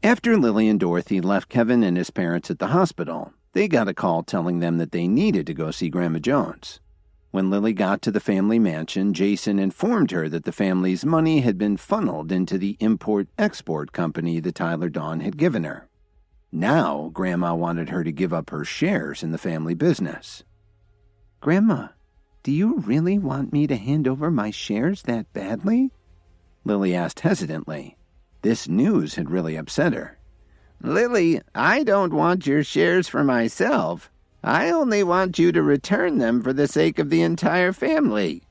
After Lily and Dorothy left Kevin and his parents at the hospital, they got a call telling them that they needed to go see Grandma Jones. When Lily got to the family mansion, Jason informed her that the family's money had been funneled into the import-export company that Tyler Dawn had given her. Now, Grandma wanted her to give up her shares in the family business. "Grandma, do you really want me to hand over my shares that badly?" Lily asked hesitantly. This news had really upset her. "Lily, I don't want your shares for myself. I only want you to return them for the sake of the entire family.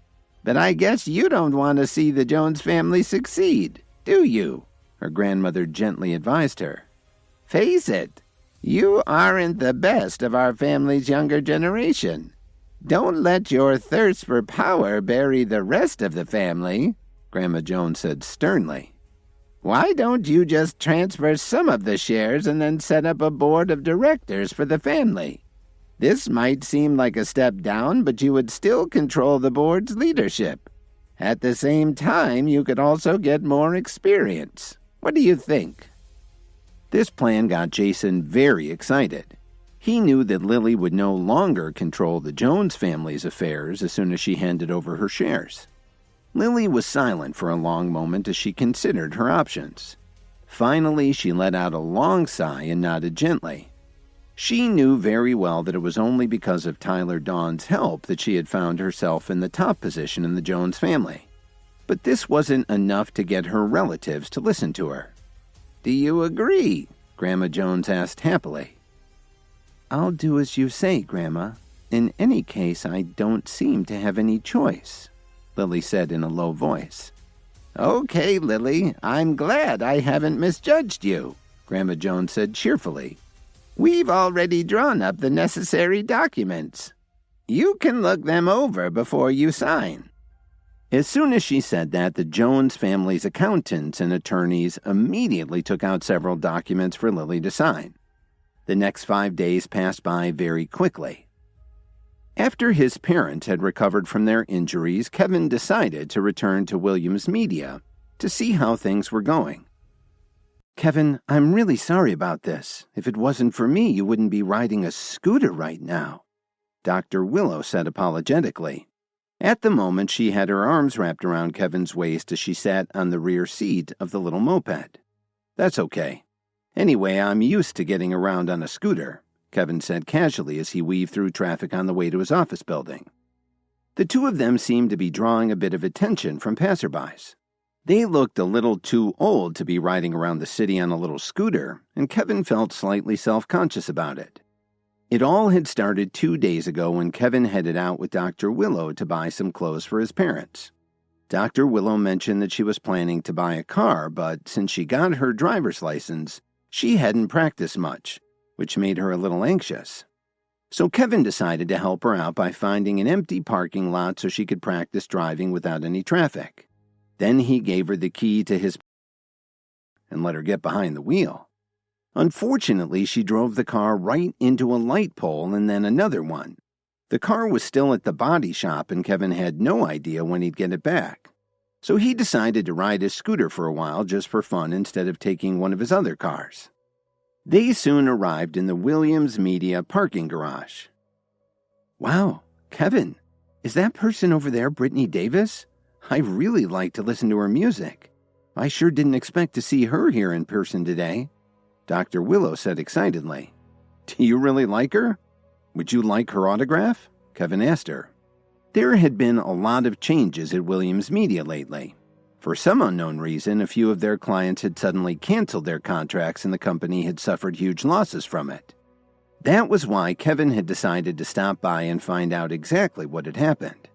But I guess you don't want to see the Jones family succeed, do you?" her grandmother gently advised her. "Face it, you aren't the best of our family's younger generation. Don't let your thirst for power bury the rest of the family," Grandma Jones said sternly. "Why don't you just transfer some of the shares and then set up a board of directors for the family? This might seem like a step down, but you would still control the board's leadership. At the same time, you could also get more experience. What do you think?" This plan got Jason very excited. He knew that Lily would no longer control the Jones family's affairs as soon as she handed over her shares. Lily was silent for a long moment as she considered her options. Finally, she let out a long sigh and nodded gently. She knew very well that it was only because of Tyler Dawn's help that she had found herself in the top position in the Jones family. But this wasn't enough to get her relatives to listen to her. "Do you agree?" Grandma Jones asked happily. "I'll do as you say, Grandma. In any case, I don't seem to have any choice," Lily said in a low voice. "Okay, Lily, I'm glad I haven't misjudged you," Grandma Jones said cheerfully. "We've already drawn up the necessary documents. You can look them over before you sign." As soon as she said that, the Jones family's accountants and attorneys immediately took out several documents for Lily to sign. The next 5 days passed by very quickly. After his parents had recovered from their injuries, Kevin decided to return to Williams Media to see how things were going. "Kevin, I'm really sorry about this. If it wasn't for me, you wouldn't be riding a scooter right now," Dr. Willow said apologetically. At the moment, she had her arms wrapped around Kevin's waist as she sat on the rear seat of the little moped. "That's okay. Anyway, I'm used to getting around on a scooter," Kevin said casually as he weaved through traffic on the way to his office building. The two of them seemed to be drawing a bit of attention from passerbys. They looked a little too old to be riding around the city on a little scooter, and Kevin felt slightly self-conscious about it. It all had started 2 days ago when Kevin headed out with Dr. Willow to buy some clothes for his parents. Dr. Willow mentioned that she was planning to buy a car, but since she got her driver's license, she hadn't practiced much, which made her a little anxious. So Kevin decided to help her out by finding an empty parking lot so she could practice driving without any traffic. Then he gave her the key to his and let her get behind the wheel. Unfortunately, she drove the car right into a light pole and then another one. The car was still at the body shop and Kevin had no idea when he'd get it back. So he decided to ride his scooter for a while just for fun instead of taking one of his other cars. They soon arrived in the Williams Media parking garage. "Wow, Kevin, is that person over there Brittany Davis? I really like to listen to her music. I sure didn't expect to see her here in person today," Dr. Willow said excitedly. "Do you really like her? Would you like her autograph?" Kevin asked her. There had been a lot of changes at Williams Media lately. For some unknown reason, a few of their clients had suddenly canceled their contracts and the company had suffered huge losses from it. That was why Kevin had decided to stop by and find out exactly what had happened.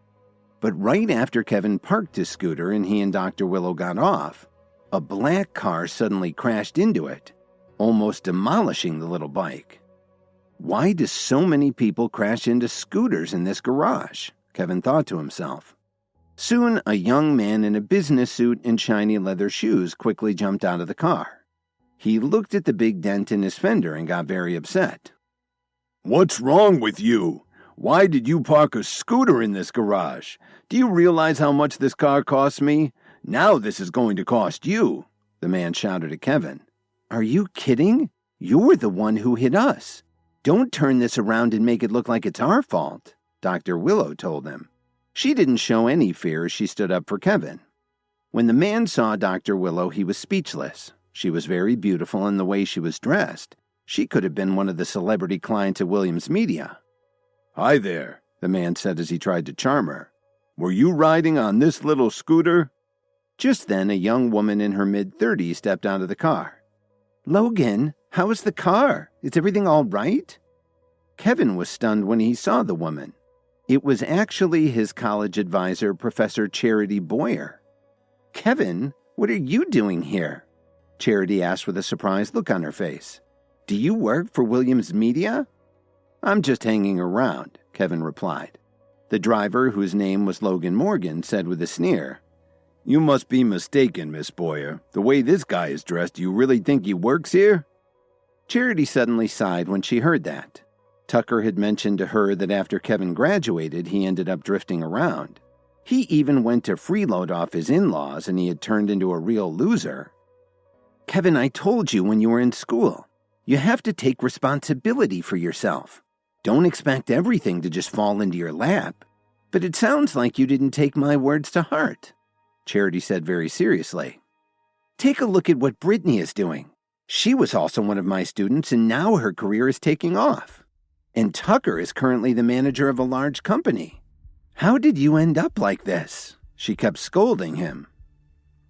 But right after Kevin parked his scooter and he and Dr. Willow got off, a black car suddenly crashed into it, almost demolishing the little bike. Why do so many people crash into scooters in this garage? Kevin thought to himself. Soon, a young man in a business suit and shiny leather shoes quickly jumped out of the car. He looked at the big dent in his fender and got very upset. "What's wrong with you? Why did you park a scooter in this garage? Do you realize how much this car cost me? Now this is going to cost you," the man shouted at Kevin. Are you kidding? You're the one who hit us. Don't turn this around and make it look like it's our fault, Dr. Willow told him. She didn't show any fear as she stood up for Kevin. When the man saw Dr. Willow, he was speechless. She was very beautiful in the way she was dressed. She could have been one of the celebrity clients at Williams Media. "Hi there," the man said as he tried to charm her. "Were you riding on this little scooter?" Just then, a young woman in her mid-30s stepped out of the car. "Logan, how is the car? Is everything all right?" Kevin was stunned when he saw the woman. It was actually his college advisor, Professor Charity Boyer. "Kevin, what are you doing here?" Charity asked with a surprised look on her face. "Do you work for Williams Media?" "I'm just hanging around," Kevin replied. The driver, whose name was Logan Morgan, said with a sneer, "You must be mistaken, Miss Boyer. The way this guy is dressed, do you really think he works here?" Charity suddenly sighed when she heard that. Tucker had mentioned to her that after Kevin graduated, he ended up drifting around. He even went to freeload off his in-laws, and he had turned into a real loser. "Kevin, I told you when you were in school. You have to take responsibility for yourself. Don't expect everything to just fall into your lap. But it sounds like you didn't take my words to heart," Charity said very seriously. "Take a look at what Brittany is doing. She was also one of my students, and now her career is taking off. And Tucker is currently the manager of a large company. How did you end up like this?" She kept scolding him.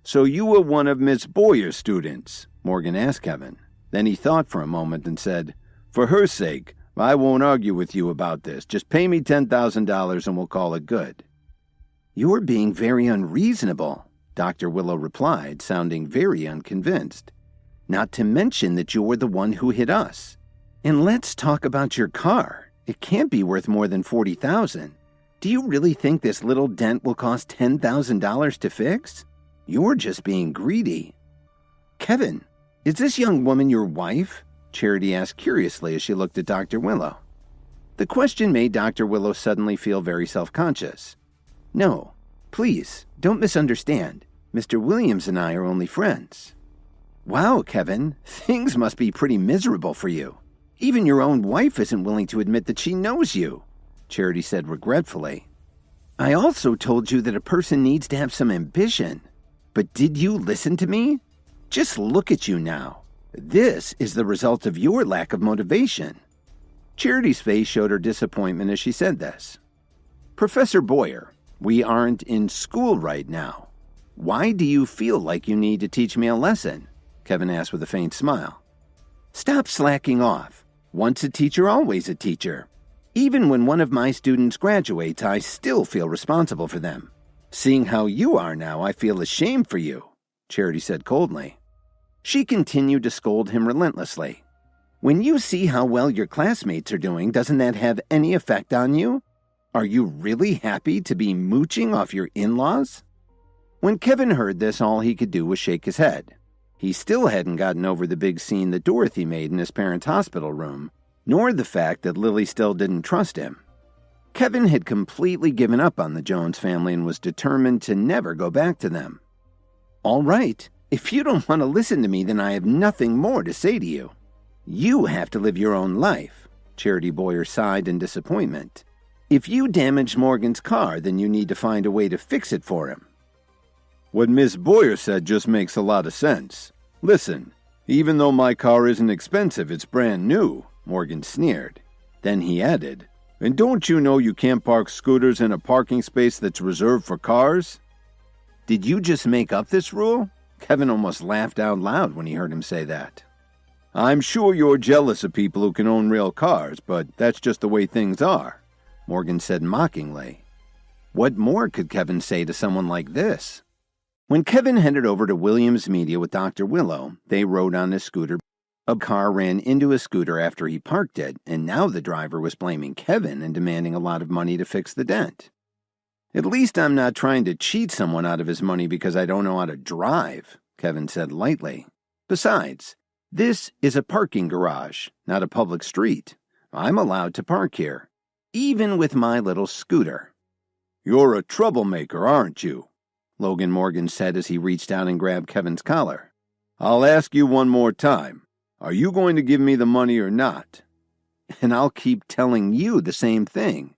"So you were one of Miss Boyer's students?" Morgan asked Kevin. Then he thought for a moment and said, "For her sake, I won't argue with you about this. Just pay me $10,000 and we'll call it good." "You're being very unreasonable," Dr. Willow replied, sounding very unconvinced. "Not to mention that you're the one who hit us. And let's talk about your car. It can't be worth more than $40,000. Do you really think this little dent will cost $10,000 to fix? You're just being greedy." "Kevin, is this young woman your wife?" Charity asked curiously as she looked at Dr. Willow. The question made Dr. Willow suddenly feel very self-conscious. "No, please, don't misunderstand. Mr. Williams and I are only friends." "Wow, Kevin, things must be pretty miserable for you. Even your own wife isn't willing to admit that she knows you," Charity said regretfully. "I also told you that a person needs to have some ambition. But did you listen to me? Just look at you now. This is the result of your lack of motivation." Charity's face showed her disappointment as she said this. "Professor Boyer, we aren't in school right now. Why do you feel like you need to teach me a lesson?" Kevin asked with a faint smile. "Stop slacking off. Once a teacher, always a teacher. Even when one of my students graduates, I still feel responsible for them. Seeing how you are now, I feel ashamed for you," Charity said coldly. She continued to scold him relentlessly. "When you see how well your classmates are doing, doesn't that have any effect on you? Are you really happy to be mooching off your in-laws?" When Kevin heard this, all he could do was shake his head. He still hadn't gotten over the big scene that Dorothy made in his parents' hospital room, nor the fact that Lily still didn't trust him. Kevin had completely given up on the Jones family and was determined to never go back to them. "All right, if you don't want to listen to me, then I have nothing more to say to you. You have to live your own life," Charity Boyer sighed in disappointment. "If you damaged Morgan's car, then you need to find a way to fix it for him." "What Miss Boyer said just makes a lot of sense. Listen, even though my car isn't expensive, it's brand new," Morgan sneered. Then he added, "And don't you know you can't park scooters in a parking space that's reserved for cars?" "Did you just make up this rule?" Kevin almost laughed out loud when he heard him say that. "I'm sure you're jealous of people who can own real cars, but that's just the way things are," Morgan said mockingly. What more could Kevin say to someone like this? When Kevin headed over to Williams Media with Dr. Willow, they rode on his scooter. A car ran into his scooter after he parked it, and now the driver was blaming Kevin and demanding a lot of money to fix the dent. "At least I'm not trying to cheat someone out of his money because I don't know how to drive," Kevin said lightly. "Besides, this is a parking garage, not a public street. I'm allowed to park here, even with my little scooter." "You're a troublemaker, aren't you?" Logan Morgan said as he reached out and grabbed Kevin's collar. I'll ask you one more time. Are you going to give me the money or not? And I'll keep telling you the same thing.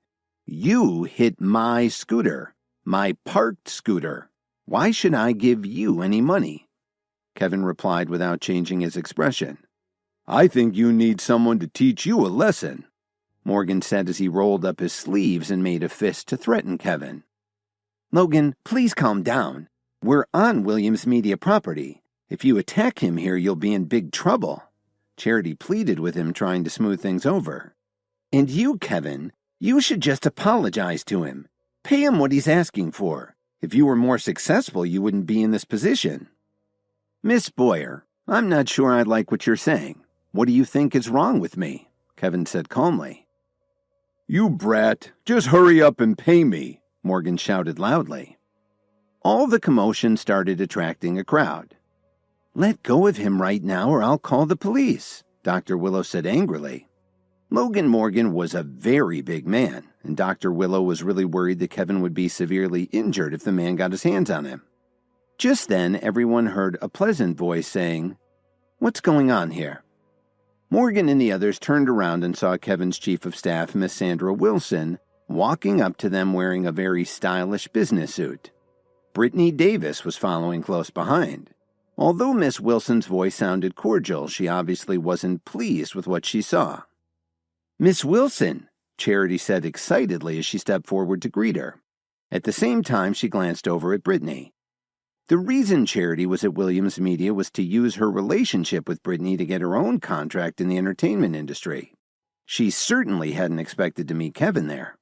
You hit my scooter, my parked scooter. Why should I give you any money? Kevin replied without changing his expression. I think you need someone to teach you a lesson, Morgan said as he rolled up his sleeves and made a fist to threaten Kevin. Logan, please calm down. We're on Williams Media property. If you attack him here, you'll be in big trouble. Charity pleaded with him, trying to smooth things over. And you, Kevin, you should just apologize to him. Pay him what he's asking for. If you were more successful, you wouldn't be in this position. Miss Boyer, I'm not sure I like what you're saying. What do you think is wrong with me? Kevin said calmly. You brat, just hurry up and pay me, Morgan shouted loudly. All the commotion started attracting a crowd. Let go of him right now or I'll call the police, Dr. Willow said angrily. Logan Morgan was a very big man, and Dr. Willow was really worried that Kevin would be severely injured if the man got his hands on him. Just then, everyone heard a pleasant voice saying, "What's going on here?" Morgan and the others turned around and saw Kevin's chief of staff, Miss Sandra Wilson, walking up to them wearing a very stylish business suit. Brittany Davis was following close behind. Although Miss Wilson's voice sounded cordial, she obviously wasn't pleased with what she saw. "Miss Wilson," Charity said excitedly as she stepped forward to greet her. At the same time, she glanced over at Brittany. The reason Charity was at Williams Media was to use her relationship with Brittany to get her own contract in the entertainment industry. She certainly hadn't expected to meet Kevin there.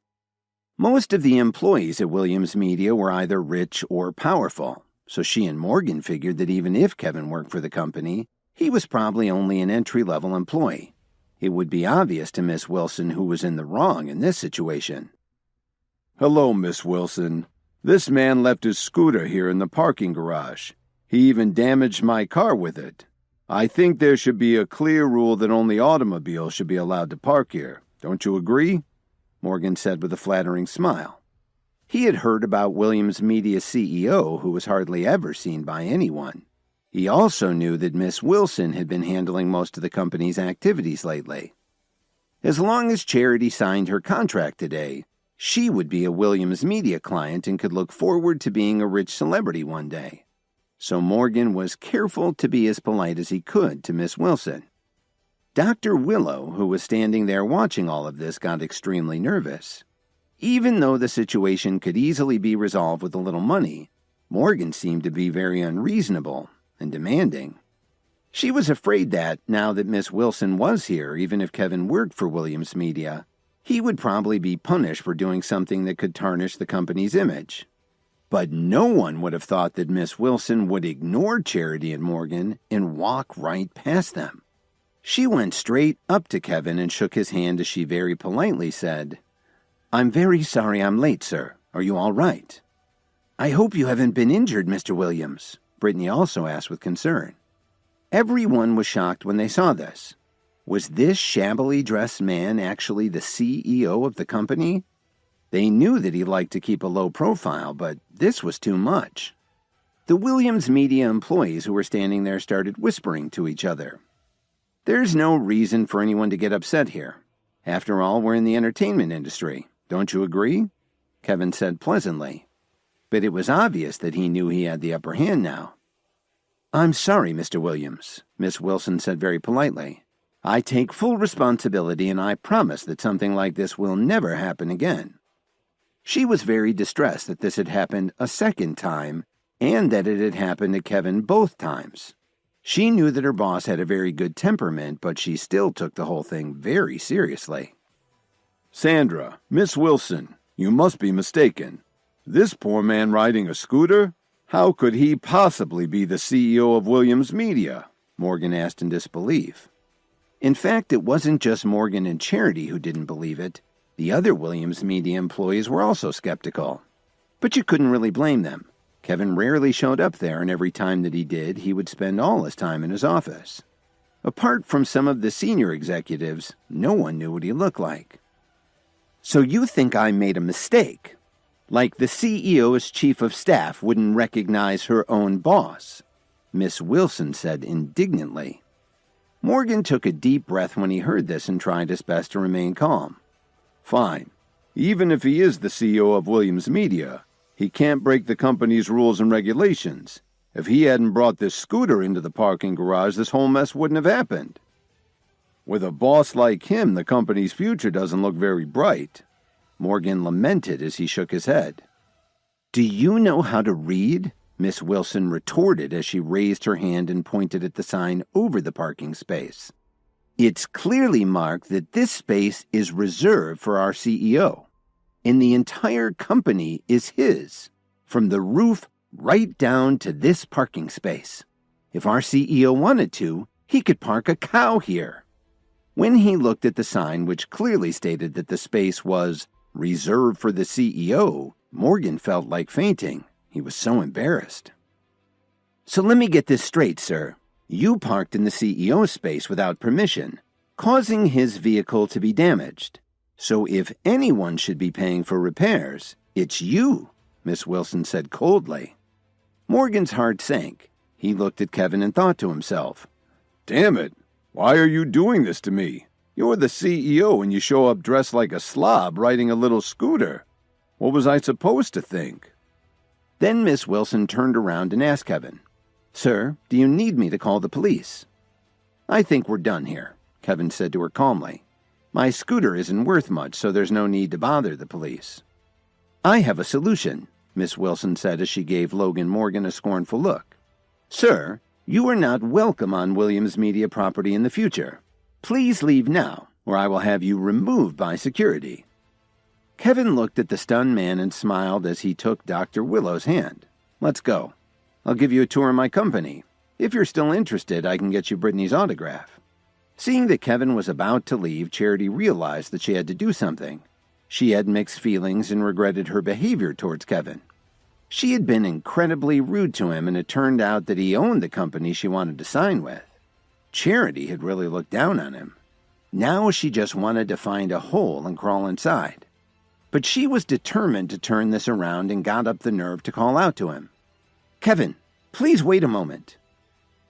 Most of the employees at Williams Media were either rich or powerful, so she and Morgan figured that even if Kevin worked for the company, he was probably only an entry-level employee. It would be obvious to Miss Wilson who was in the wrong in this situation. Hello, Miss Wilson. This man left his scooter here in the parking garage. He even damaged my car with it. I think there should be a clear rule that only automobiles should be allowed to park here. Don't you agree? Morgan said with a flattering smile. He had heard about Williams Media's CEO, who was hardly ever seen by anyone. He also knew that Miss Wilson had been handling most of the company's activities lately. As long as Charity signed her contract today, she would be a Williams Media client and could look forward to being a rich celebrity one day. So Morgan was careful to be as polite as he could to Miss Wilson. Dr. Willow, who was standing there watching all of this, got extremely nervous. Even though the situation could easily be resolved with a little money, Morgan seemed to be very unreasonable and demanding. She was afraid that, now that Miss Wilson was here, even if Kevin worked for Williams Media, he would probably be punished for doing something that could tarnish the company's image. But no one would have thought that Miss Wilson would ignore Charity and Morgan and walk right past them. She went straight up to Kevin and shook his hand as she very politely said, "I'm very sorry I'm late, sir. Are you all right?" "I hope you haven't been injured, Mr. Williams," Brittany also asked with concern. Everyone was shocked when they saw this. Was this shabbily dressed man actually the CEO of the company? They knew that he liked to keep a low profile, but this was too much. The Williams Media employees who were standing there started whispering to each other. There's no reason for anyone to get upset here. After all, we're in the entertainment industry. Don't you agree? Kevin said pleasantly. But it was obvious that he knew he had the upper hand now. "I'm sorry, Mr. Williams," Miss Wilson said very politely. "I take full responsibility and I promise that something like this will never happen again." She was very distressed that this had happened a second time and that it had happened to Kevin both times. She knew that her boss had a very good temperament, but she still took the whole thing very seriously. "Sandra, Miss Wilson, you must be mistaken. This poor man riding a scooter? How could he possibly be the CEO of Williams Media?" Morgan asked in disbelief. In fact, it wasn't just Morgan and Charity who didn't believe it. The other Williams Media employees were also skeptical. But you couldn't really blame them. Kevin rarely showed up there, and every time that he did, he would spend all his time in his office. Apart from some of the senior executives, no one knew what he looked like. "So you think I made a mistake? Like the CEO's chief of staff wouldn't recognize her own boss?" Miss Wilson said indignantly. Morgan took a deep breath when he heard this and tried his best to remain calm. Fine. Even if he is the CEO of Williams Media, he can't break the company's rules and regulations. If he hadn't brought this scooter into the parking garage, this whole mess wouldn't have happened. With a boss like him, the company's future doesn't look very bright. Morgan lamented as he shook his head. Do you know how to read? Miss Wilson retorted as she raised her hand and pointed at the sign over the parking space. It's clearly marked that this space is reserved for our CEO, and the entire company is his, from the roof right down to this parking space. If our CEO wanted to, he could park a cow here. When he looked at the sign, which clearly stated that the space was reserved for the CEO, Morgan felt like fainting. He was so embarrassed. So let me get this straight, sir. You parked in the CEO's space without permission, causing his vehicle to be damaged. So if anyone should be paying for repairs, it's you, Miss Wilson said coldly. Morgan's heart sank. He looked at Kevin and thought to himself, Damn it, why are you doing this to me? You're the CEO and you show up dressed like a slob riding a little scooter. What was I supposed to think? Then Miss Wilson turned around and asked Kevin, Sir, do you need me to call the police? I think we're done here, Kevin said to her calmly. My scooter isn't worth much, so there's no need to bother the police. I have a solution, Miss Wilson said as she gave Logan Morgan a scornful look. Sir, you are not welcome on Williams Media property in the future. Please leave now, or I will have you removed by security. Kevin looked at the stunned man and smiled as he took Dr. Willow's hand. Let's go. I'll give you a tour of my company. If you're still interested, I can get you Brittany's autograph. Seeing that Kevin was about to leave, Charity realized that she had to do something. She had mixed feelings and regretted her behavior towards Kevin. She had been incredibly rude to him, and it turned out that he owned the company she wanted to sign with. Charity had really looked down on him. Now she just wanted to find a hole and crawl inside. But she was determined to turn this around and got up the nerve to call out to him. Kevin, please wait a moment.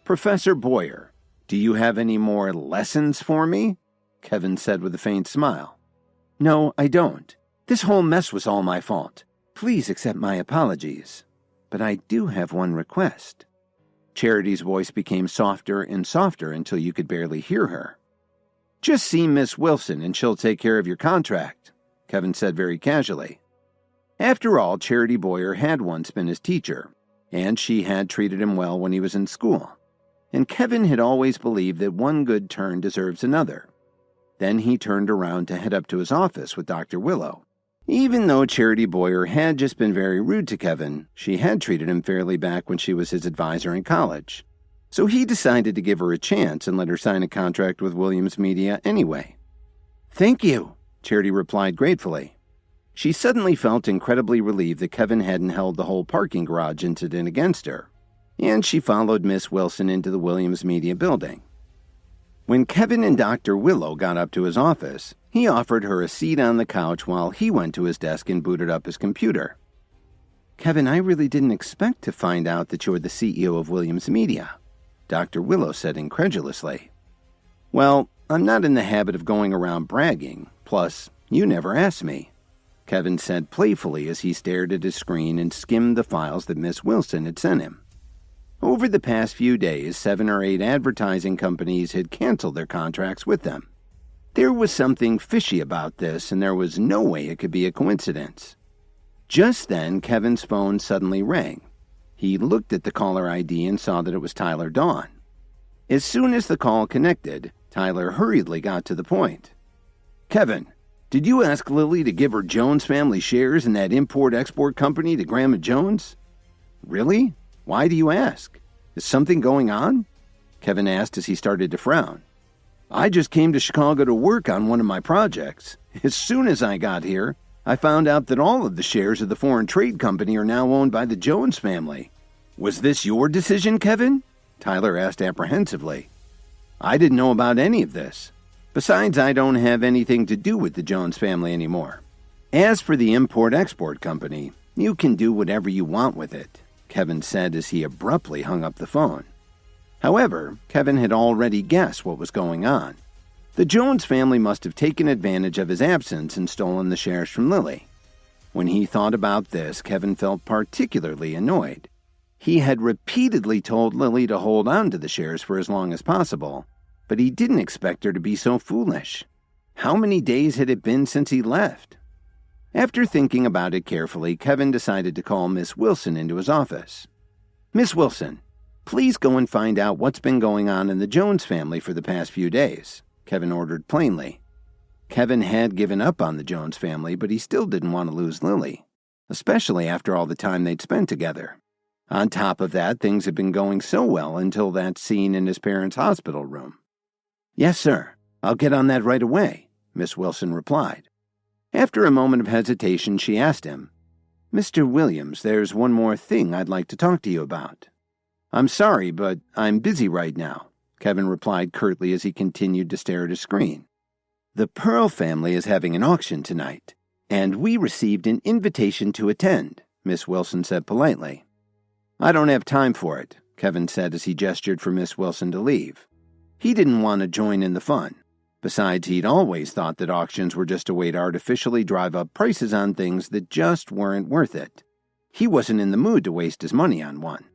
Professor Boyer, do you have any more lessons for me? Kevin said with a faint smile. No, I don't. This whole mess was all my fault. Please accept my apologies. But I do have one request. Charity's voice became softer and softer until you could barely hear her. Just see Miss Wilson and she'll take care of your contract, Kevin said very casually. After all, Charity Boyer had once been his teacher, and she had treated him well when he was in school. And Kevin had always believed that one good turn deserves another. Then he turned around to head up to his office with Dr. Willow. Even though Charity Boyer had just been very rude to Kevin, she had treated him fairly back when she was his advisor in college. So he decided to give her a chance and let her sign a contract with Williams Media anyway. Thank you, Charity replied gratefully. She suddenly felt incredibly relieved that Kevin hadn't held the whole parking garage incident against her, and she followed Miss Wilson into the Williams Media building. When Kevin and Dr. Willow got up to his office, he offered her a seat on the couch while he went to his desk and booted up his computer. Kevin, I really didn't expect to find out that you're the CEO of Williams Media, Dr. Willow said incredulously. Well, I'm not in the habit of going around bragging, plus, you never asked me, Kevin said playfully as he stared at his screen and skimmed the files that Miss Wilson had sent him. Over the past few days, 7 or 8 advertising companies had canceled their contracts with them. There was something fishy about this, and there was no way it could be a coincidence. Just then, Kevin's phone suddenly rang. He looked at the caller ID and saw that it was Tyler Dawn. As soon as the call connected, Tyler hurriedly got to the point. Kevin, did you ask Lily to give her Jones family shares in that import-export company to Grandma Jones? Really? Why do you ask? Is something going on? Kevin asked as he started to frown. I just came to Chicago to work on one of my projects. As soon as I got here, I found out that all of the shares of the foreign trade company are now owned by the Jones family. Was this your decision, Kevin? Tyler asked apprehensively. I didn't know about any of this. Besides, I don't have anything to do with the Jones family anymore. As for the import-export company, you can do whatever you want with it, Kevin said as he abruptly hung up the phone. However, Kevin had already guessed what was going on. The Jones family must have taken advantage of his absence and stolen the shares from Lily. When he thought about this, Kevin felt particularly annoyed. He had repeatedly told Lily to hold on to the shares for as long as possible, but he didn't expect her to be so foolish. How many days had it been since he left? After thinking about it carefully, Kevin decided to call Miss Wilson into his office. "Miss Wilson, please go and find out what's been going on in the Jones family for the past few days," Kevin ordered plainly. Kevin had given up on the Jones family, but he still didn't want to lose Lily, especially after all the time they'd spent together. On top of that, things had been going so well until that scene in his parents' hospital room. "Yes, sir. I'll get on that right away," Miss Wilson replied. After a moment of hesitation, she asked him, "Mr. Williams, there's one more thing I'd like to talk to you about." "I'm sorry, but I'm busy right now," Kevin replied curtly as he continued to stare at his screen. "The Pearl family is having an auction tonight, and we received an invitation to attend," Miss Wilson said politely. "I don't have time for it," Kevin said as he gestured for Miss Wilson to leave. He didn't want to join in the fun. Besides, he'd always thought that auctions were just a way to artificially drive up prices on things that just weren't worth it. He wasn't in the mood to waste his money on one.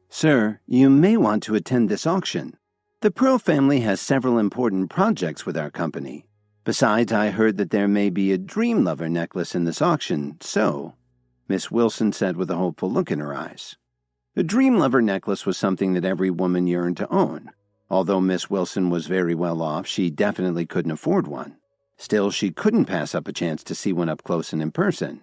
"Sir, you may want to attend this auction. The Pearl family has several important projects with our company. Besides, I heard that there may be a Dream Lover necklace in this auction, so," Miss Wilson said with a hopeful look in her eyes. The Dream Lover necklace was something that every woman yearned to own. Although Miss Wilson was very well off, she definitely couldn't afford one. Still, she couldn't pass up a chance to see one up close and in person.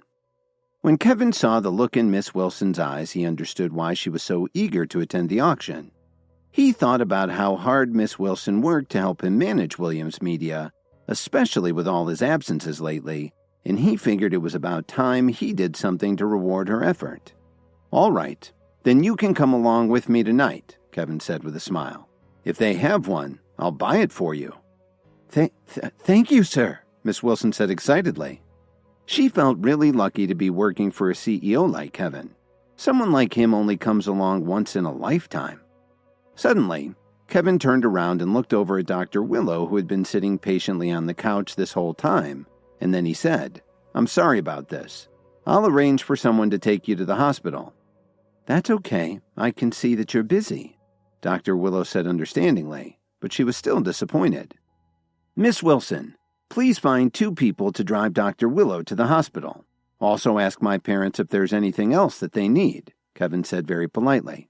When Kevin saw the look in Miss Wilson's eyes, he understood why she was so eager to attend the auction. He thought about how hard Miss Wilson worked to help him manage Williams Media, especially with all his absences lately, and he figured it was about time he did something to reward her effort. "All right, then you can come along with me tonight," Kevin said with a smile. "If they have one, I'll buy it for you." Thank you, sir," Miss Wilson said excitedly. She felt really lucky to be working for a CEO like Kevin. Someone like him only comes along once in a lifetime. Suddenly, Kevin turned around and looked over at Dr. Willow, who had been sitting patiently on the couch this whole time, and then he said, "I'm sorry about this. I'll arrange for someone to take you to the hospital." "That's okay. I can see that you're busy," Dr. Willow said understandingly, but she was still disappointed. "Miss Wilson, please find 2 people to drive Dr. Willow to the hospital. Also ask my parents if there's anything else that they need," Kevin said very politely.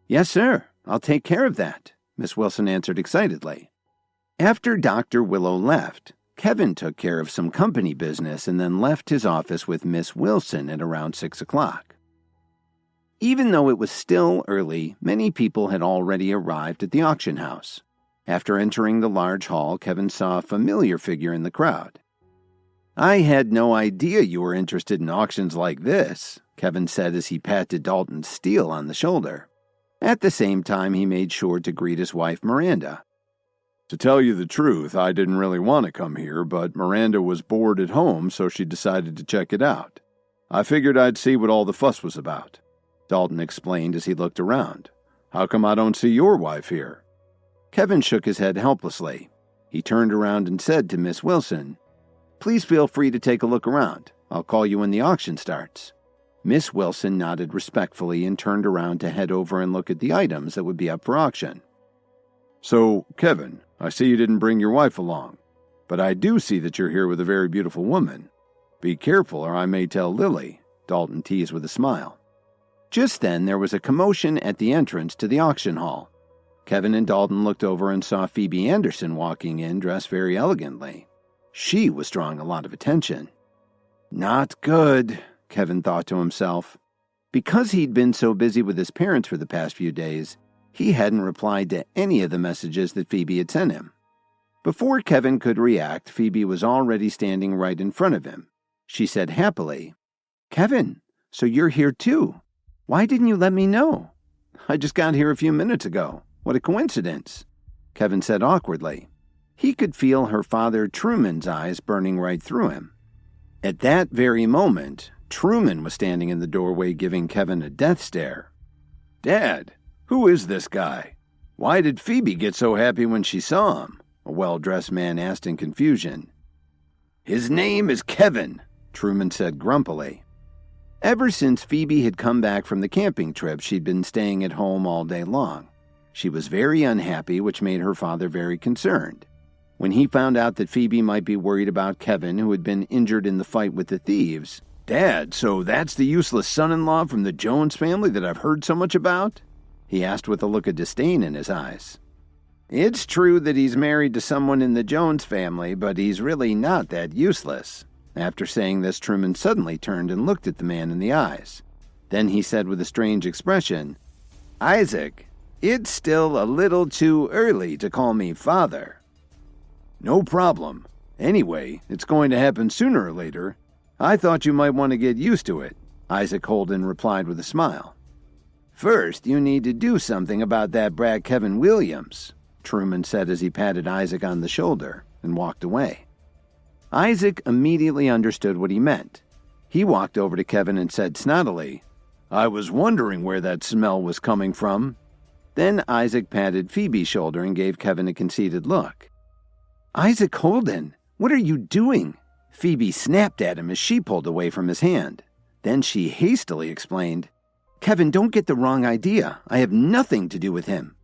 "Yes, sir. I'll take care of that," Miss Wilson answered excitedly. After Dr. Willow left, Kevin took care of some company business and then left his office with Miss Wilson at around 6 o'clock. Even though it was still early, many people had already arrived at the auction house. After entering the large hall, Kevin saw a familiar figure in the crowd. "I had no idea you were interested in auctions like this," Kevin said as he patted Dalton Steele on the shoulder. At the same time, he made sure to greet his wife, Miranda. "To tell you the truth, I didn't really want to come here, but Miranda was bored at home, so she decided to check it out. I figured I'd see what all the fuss was about," Dalton explained as he looked around. "How come I don't see your wife here?" Kevin shook his head helplessly. He turned around and said to Miss Wilson, "Please feel free to take a look around. I'll call you when the auction starts." Miss Wilson nodded respectfully and turned around to head over and look at the items that would be up for auction. "So, Kevin, I see you didn't bring your wife along, but I do see that you're here with a very beautiful woman. Be careful or I may tell Lily," Dalton teased with a smile. Just then, there was a commotion at the entrance to the auction hall. Kevin and Dalton looked over and saw Phoebe Anderson walking in, dressed very elegantly. She was drawing a lot of attention. Not good, Kevin thought to himself. Because he'd been so busy with his parents for the past few days, he hadn't replied to any of the messages that Phoebe had sent him. Before Kevin could react, Phoebe was already standing right in front of him. She said happily, "Kevin, so you're here too. Why didn't you let me know?" "I just got here a few minutes ago. What a coincidence," Kevin said awkwardly. He could feel her father Truman's eyes burning right through him. At that very moment, Truman was standing in the doorway giving Kevin a death stare. Dad, who is this guy? Why did Phoebe get so happy when she saw him? A well-dressed man asked in confusion. His name is Kevin, Truman said grumpily. Ever since Phoebe had come back from the camping trip, she'd been staying at home all day long. She was very unhappy, which made her father very concerned. When he found out that Phoebe might be worried about Kevin, who had been injured in the fight with the thieves, Dad, so that's the useless son-in-law from the Jones family that I've heard so much about? He asked with a look of disdain in his eyes. It's true that he's married to someone in the Jones family, but he's really not that useless. After saying this, Truman suddenly turned and looked at the man in the eyes. Then he said with a strange expression, Isaac, it's still a little too early to call me father. No problem. Anyway, it's going to happen sooner or later. I thought you might want to get used to it, Isaac Holden replied with a smile. First, you need to do something about that brat Kevin Williams, Truman said as he patted Isaac on the shoulder and walked away. Isaac immediately understood what he meant. He walked over to Kevin and said snottily, I was wondering where that smell was coming from. Then Isaac patted Phoebe's shoulder and gave Kevin a conceited look. Isaac Holden, what are you doing? Phoebe snapped at him as she pulled away from his hand. Then she hastily explained, Kevin, don't get the wrong idea. I have nothing to do with him.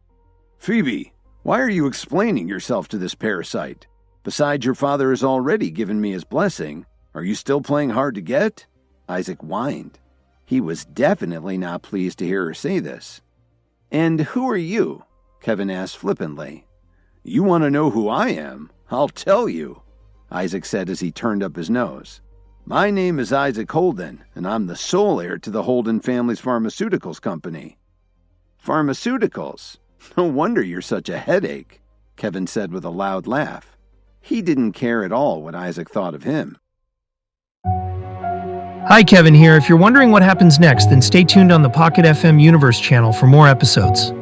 Phoebe, why are you explaining yourself to this parasite? Besides, your father has already given me his blessing. Are you still playing hard to get? Isaac whined. He was definitely not pleased to hear her say this. And who are you? Kevin asked flippantly. You want to know who I am? I'll tell you, Isaac said as he turned up his nose. My name is Isaac Holden, and I'm the sole heir to the Holden family's pharmaceuticals company. Pharmaceuticals? No wonder you're such a headache, Kevin said with a loud laugh. He didn't care at all what Isaac thought of him. Hi, Kevin here. If you're wondering what happens next, then stay tuned on the Pocket FM Universe channel for more episodes.